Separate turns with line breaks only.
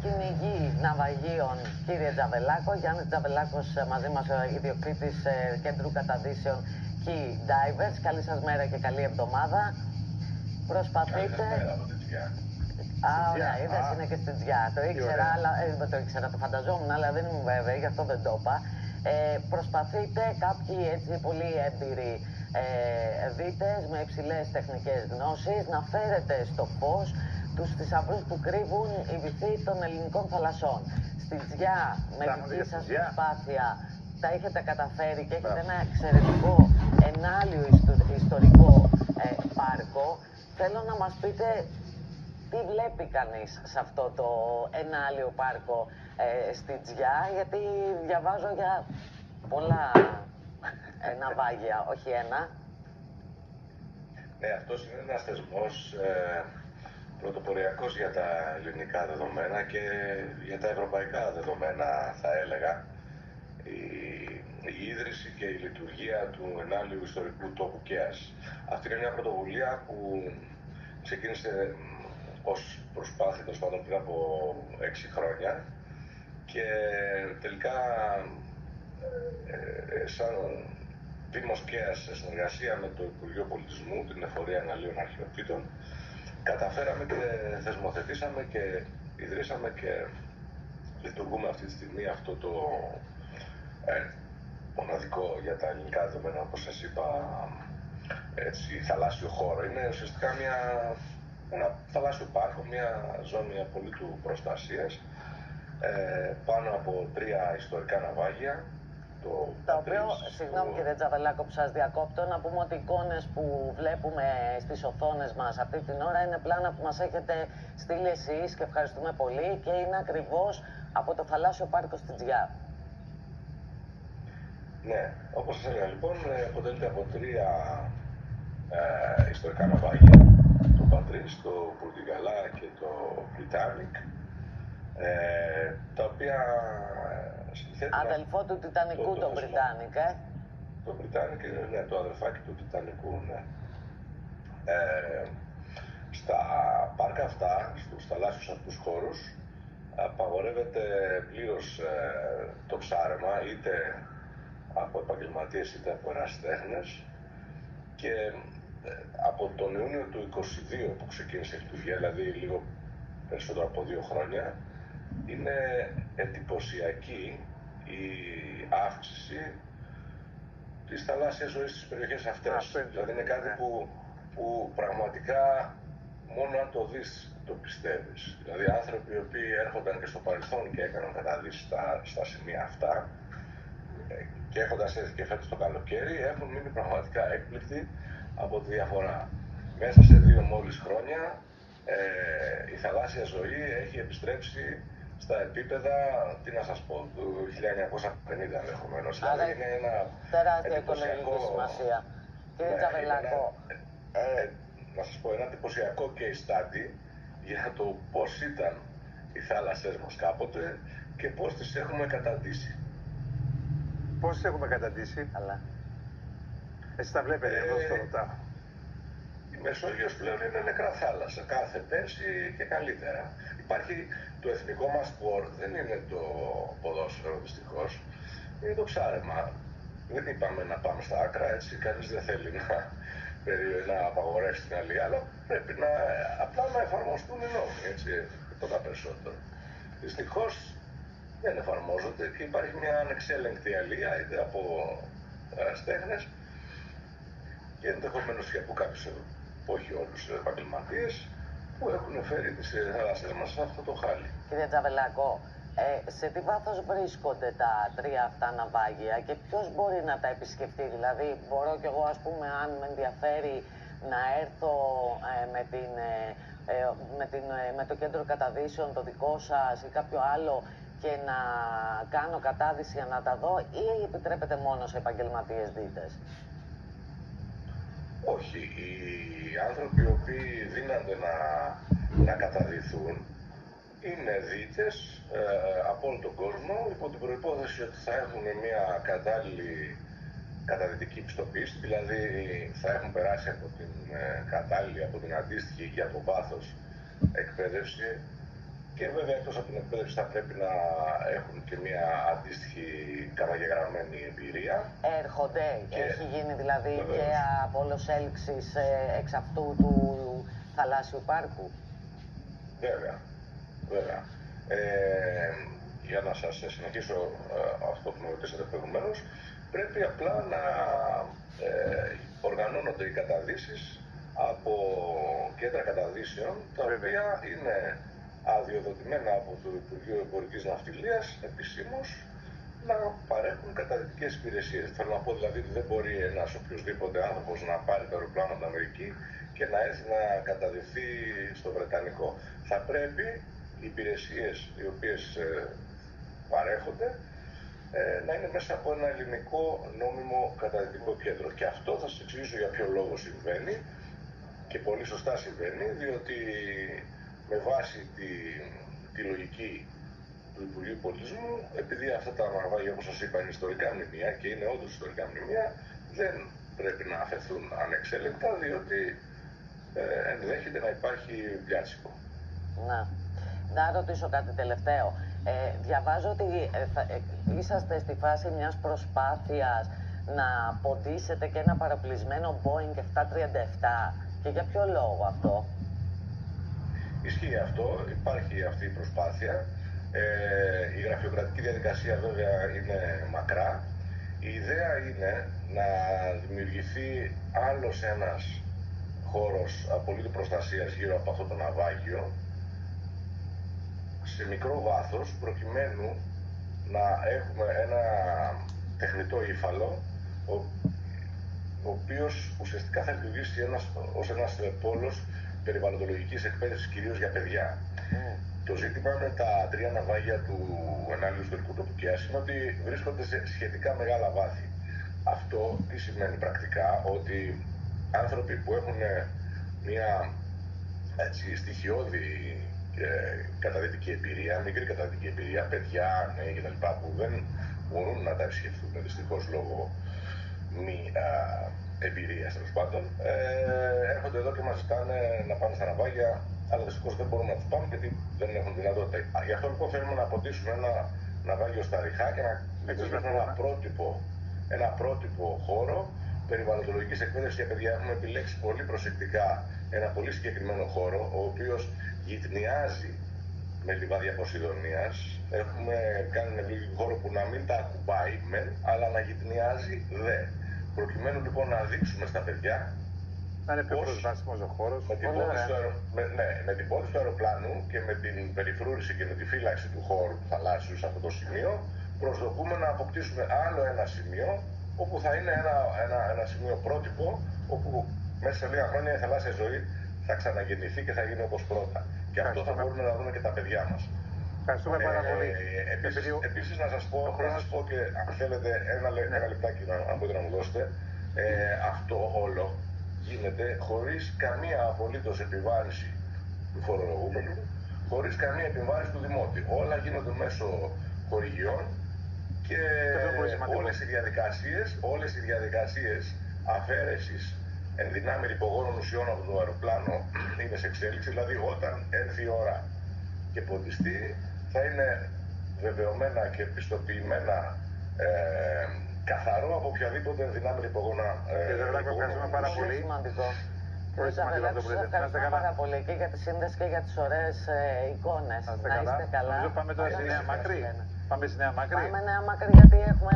κυνηγοί ναυαγίων, κύριε Τζαβελάκο. Γιάννης Τζαβελάκος μαζί μας, ο ιδιοκτήτης κέντρου καταδύσεων Key Divers. Καλή σας μέρα και καλή εβδομάδα. Προσπαθείτε... Ωραία, είδες, είναι και στην Τζιά. Το ήξερα, αλλά, το φανταζόμουν, αλλά δεν ήμουν βέβαιη, γι' αυτό δεν το είπα. Προσπαθείτε κάποιοι έτσι πολύ έμπειροι δίτες με υψηλές τεχνικές γνώσεις να φέρετε στο φως τους θησαυρούς που κρύβουν οι βυθοί των ελληνικών θαλασσών. Στην Τζιά, με δική σας προσπάθεια, τα έχετε καταφέρει και έχετε ένα εξαιρετικό ενάλιο ιστορικό πάρκο. Θέλω να μας πείτε τι βλέπει κανείς σε αυτό το ενάλιο πάρκο στη Τζιά, γιατί διαβάζω για πολλά ναυάγια, όχι ένα.
Ναι, αυτός είναι ένας θεσμός πρωτοποριακός για τα ελληνικά δεδομένα και για τα ευρωπαϊκά δεδομένα, θα έλεγα. Η ίδρυση και η λειτουργία του ενάλιου ιστορικού τόπου Κέας. Αυτή είναι μια πρωτοβουλία που ξεκίνησε ως προσπάθεια τέλος πάντων πριν από 6 χρόνια και τελικά σαν Δήμος Κέας σε συνεργασία με το Υπουργείο Πολιτισμού, την Εφορία Εναλίων Αρχαιοτήτων, καταφέραμε και θεσμοθετήσαμε και ιδρύσαμε και λειτουργούμε αυτή τη στιγμή αυτό το μοναδικό για τα ελληνικά δεδομένα, όπως σας είπα, έτσι, θαλάσσιο χώρο. Είναι ουσιαστικά ένα θαλάσσιο πάρκο, μια ζώνη απολύτου προστασίας, πάνω από 3 ιστορικά ναυάγια.
Το οποίο, συγγνώμη κύριε Τζαβελάκο που σας διακόπτω, να πούμε ότι οι εικόνες που βλέπουμε στις οθόνες μας αυτή την ώρα είναι πλάνα που μας έχετε στείλει εσείς και ευχαριστούμε πολύ και είναι ακριβώς από το θαλάσσιο πάρκο στην Τζιά.
Ναι, όπως σας έλεγα λοιπόν, αποτελείται από 3 ιστορικά ναυάγια, το Πατρίς, το Πουρτιγαλά και το Britannic, τα οποία συνθέτουν...
Αδελφό του Τιτανικού, το Britannic,
Το Britannic, ναι, το αδελφάκι του Τιτανικού, ναι. Στα πάρκα αυτά, στους θαλάσσιους αυτούς χώρους, απαγορεύεται πλήρως το ψάρεμα, είτε από επαγγελματίες είτε από ερασιτέχνες, και από τον Ιούνιο του 2022 που ξεκίνησε η λειτουργία, δηλαδή λίγο περισσότερο από 2 χρόνια, είναι εντυπωσιακή η αύξηση της θαλάσσιας ζωής στις περιοχές αυτές. Δηλαδή είναι κάτι που πραγματικά μόνο αν το δεις το πιστεύεις. Δηλαδή άνθρωποι οι οποίοι έρχονταν και στο παρελθόν και έκαναν καταδύσεις στα σημεία αυτά και έχοντας έρθει και φέτος το καλοκαίρι, έχουν μείνει πραγματικά έκπληκτοι από τη διαφορά. Μέσα σε 2 μόλις χρόνια η θαλάσσια ζωή έχει επιστρέψει στα επίπεδα, τι να σας πω, του 1950 ενδεχομένως.
Άρα
είναι ένα
τεράστια οικονομική σημασία. Κύριε Τζαβελάκο,
να σας πω, ένα εντυπωσιακό case study για το πώς ήταν οι θάλασσές μας κάποτε και πώς τις έχουμε καταντήσει.
Πώς τις έχουμε καταντήσει?
Αλλά
εσείς τα βλέπετε, εδώ στο ρωτάω.
Η Μεσόγειος πλέον είναι νεκρά θάλασσα, κάθε πέρσι και καλύτερα. Υπάρχει το εθνικό μας σπορ, δεν είναι το ποδόσφαιρο δυστυχώς, είναι το ψάρεμα. Δεν είπαμε να πάμε στα άκρα, έτσι, κανείς δεν θέλει να απαγορεύσει την αλία, αλλά πρέπει απλά να εφαρμοστούν οι νόμοι, έτσι, τίποτα περισσότερο. Δυστυχώς δεν εφαρμόζονται και υπάρχει μια ανεξέλεγκτη αλία, είτε από στέχνες και ενδεχομένως και από κάποιους, όχι όλους, επαγγελματίες που έχουν φέρει τις θάλασσες μας σε αυτό το χάλι.
Κύριε Τζαβελάκο, σε τι βάθος βρίσκονται τα 3 αυτά ναυάγια και ποιος μπορεί να τα επισκεφτεί? Δηλαδή, μπορώ κι εγώ, ας πούμε, αν με ενδιαφέρει, να έρθω με το κέντρο καταδύσεων, το δικό σας ή κάποιο άλλο, και να κάνω κατάδυση για να τα δω, ή επιτρέπεται μόνο σε επαγγελματίες δίτες?
Όχι, οι άνθρωποι οι οποίοι δίνονται να καταδυθούν είναι δίτες από όλο τον κόσμο, υπό την προϋπόθεση ότι θα έχουν μια κατάλληλη καταδυτική πιστοποίηση, δηλαδή θα έχουν περάσει από την κατάλληλη, από την αντίστοιχη για το βάθος εκπαίδευση Και βέβαια εκτός από την εκπαίδευση θα πρέπει να έχουν και μια αντίστοιχη καταγεγραμμένη εμπειρία.
Έρχονται,
Και...
έχει γίνει δηλαδή
Βεβαίως.
και απόλος έλξης εξ αυτού του θαλάσσιου πάρκου.
Βέβαια, βέβαια. Για να σας συνεχίσω αυτό που με ρωτήσατε προηγουμένως, πρέπει απλά να οργανώνονται οι καταδύσεις από κέντρα καταδύσεων, τα οποία είναι αδειοδοτημένα από το Υπουργείο Εμπορικής Ναυτιλίας επισήμως να παρέχουν καταδυτικές υπηρεσίες. Θέλω να πω δηλαδή ότι δεν μπορεί ένας οποιοσδήποτε άνθρωπος να πάρει το αεροπλάνο από την Αμερική και να έρθει να καταδυθεί στο Βρετανικό. Θα πρέπει οι υπηρεσίες οι οποίες παρέχονται να είναι μέσα από ένα ελληνικό νόμιμο καταδυτικό κέντρο. Και αυτό θα σας εξηγήσω για ποιο λόγο συμβαίνει και πολύ σωστά συμβαίνει, διότι με βάση τη λογική του Υπουργείου Πολιτισμού, επειδή αυτά τα ναυάγια, όπως σας είπα, είναι ιστορικά μνημεία και είναι όντως ιστορικά μνημεία, δεν πρέπει να αφαιθούν ανεξέλεγκτα, διότι ενδέχεται να υπάρχει βιάτσικο.
Να ρωτήσω κάτι τελευταίο. Διαβάζω ότι είσαστε στη φάση μιας προσπάθειας να ποντίσετε και ένα παραπλησμένο Boeing 737. Και για ποιο λόγο αυτό?
Ισχύει αυτό, υπάρχει αυτή η προσπάθεια. Η γραφειοκρατική διαδικασία βέβαια είναι μακρά. Η ιδέα είναι να δημιουργηθεί άλλος ένας χώρος απολύτου προστασίας γύρω από αυτό το ναυάγιο σε μικρό βάθος, προκειμένου να έχουμε ένα τεχνητό ύφαλο ο οποίος ουσιαστικά θα λειτουργήσει ως ένας πόλος περιβαλλοντολογικής εκπαίδευσης, κυρίως για παιδιά. Το ζήτημα με τα 3 ναυάγια του ενάλλειου ιστορικού τοπικού είναι ότι βρίσκονται σε σχετικά μεγάλα βάθη. Αυτό τι σημαίνει πρακτικά? Ότι άνθρωποι που έχουν μια στοιχειώδη καταδυτική εμπειρία, μικρή καταδυτική εμπειρία, παιδιά, νέοι κτλ. Που δεν μπορούν να τα επισκεφθούν δυστυχώς λόγω μη εμπειρίας, τέλος πάντων, έρχονται εδώ και μας ζητάνε να πάνε στα ναυάγια, αλλά δυστυχώς δεν μπορούμε να τους πάμε γιατί δεν έχουν δυνατότητα. Γι' αυτό λοιπόν θέλουμε να αποτίσουμε ένα ναυάγιο στα Ριχά και να δημιουργήσουμε ένα πρότυπο χώρο περιβαλλοντολογικής εκπαίδευσης για παιδιά. Έχουμε επιλέξει πολύ προσεκτικά ένα πολύ συγκεκριμένο χώρο, ο οποίος γειτνιάζει με λιβάδια Ποσειδονίας. Έχουμε κάνει ένα χώρο που να μην τα ακουμπάει μεν, αλλά να γειτνιάζει δε. Προκειμένου λοιπόν να δείξουμε στα παιδιά
να είναι πιο προσβάσιμος ο χώρος.
Με την πώληση του αεροπλάνου και με την περιφρούρηση και με τη φύλαξη του χώρου του θαλάσσιου σε αυτό το σημείο, προσδοκούμε να αποκτήσουμε άλλο ένα σημείο, όπου θα είναι ένα σημείο πρότυπο, όπου μέσα σε λίγα χρόνια η θαλάσσια ζωή θα ξαναγεννηθεί και θα γίνει όπως πρώτα. Και αυτό θα μπορούμε να δούμε και τα παιδιά μας.
Ευχαριστούμε πάρα πολύ.
Επίσης να σας πω και αν θέλετε ένα λεπτάκι αν μπορείτε να μου δώσετε, αυτό όλο γίνεται χωρίς καμία απολύτως επιβάρυνση του φορολογούμενου, χωρίς καμία επιβάρυνση του δημότη. Όλα γίνονται μέσω χορηγιών και όλες οι διαδικασίες αφαίρεσης ενδυνάμει ρηπογόνων ουσιών από το αεροπλάνο είναι σε εξέλιξη. Δηλαδή όταν έρθει η ώρα και ποντιστεί, θα είναι βεβαιωμένα και πιστοποιημένα καθαρό από οποιαδήποτε ενδυνάμει ρηπογόνα.
Ευχαριστούμε πάρα πολύ.
Σημαντικό.
Πολύ σημαντικό αυτό που λέτε.
Ευχαριστώ πάρα πολύ και για τη σύνδεση και για τις ωραίες εικόνες. Να είστε καλά.
Νομίζω πάμε τώρα στη Νέα Μάκρη. Πάμε στη Νέα Μάκρη.
Πάμε Νέα Μάκρη γιατί έχουμε